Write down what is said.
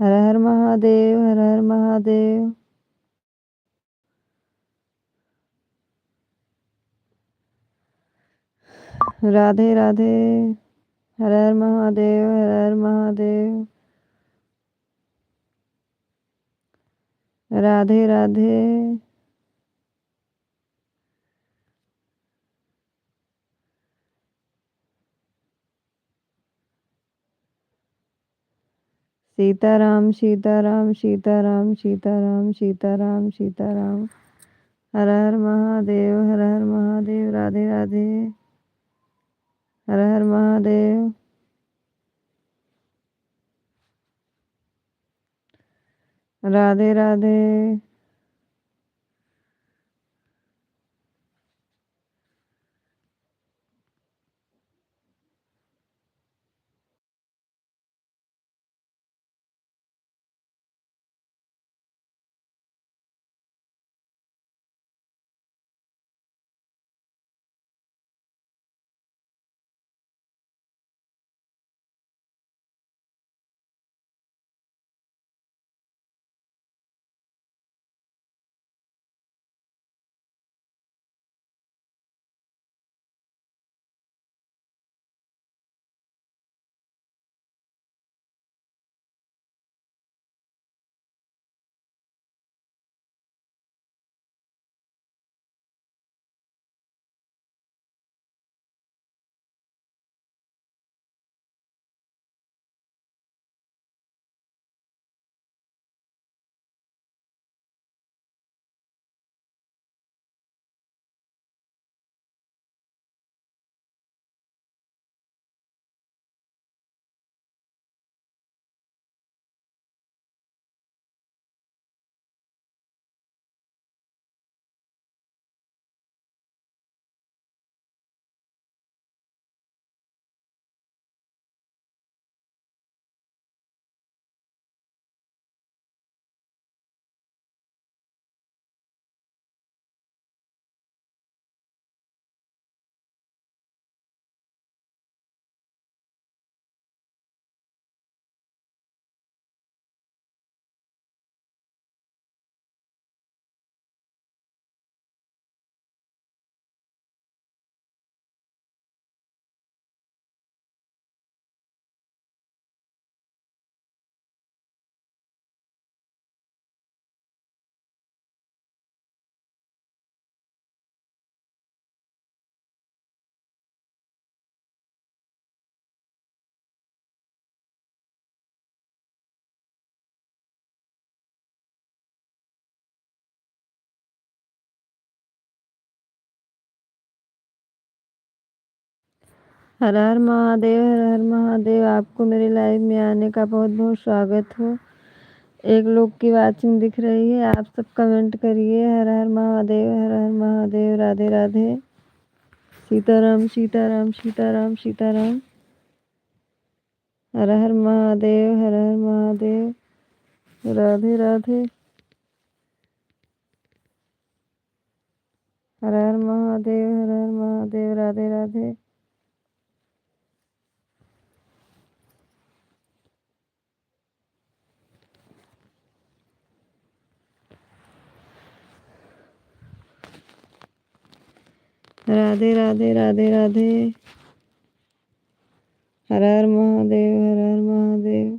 हर हर महादेव, हर हर महादेव। राधे राधे। हर हर महादेव, हर हर महादेव। राधे राधे। सीताराम सीताराम सीताराम सीताराम सीताराम सीताराम। हर हर महादेव, हर हर महादेव। राधे राधे। हर हर महादेव। राधे राधे। हर हर महादेव, हर हर महादेव। आपको मेरे लाइव में आने का बहुत बहुत स्वागत हो। एक लोग की वाचिंग दिख रही है। आप सब कमेंट करिए हर हर महादेव, हर हर महादेव। राधे राधे। सीताराम सीताराम सीताराम सीताराम। हर हर महादेव, हर हर महादेव। राधे राधे। हर हर महादेव, हर हर महादेव। राधे राधे। राधे राधे। राधे राधे। हर हर महादेव, हर हर महादेव।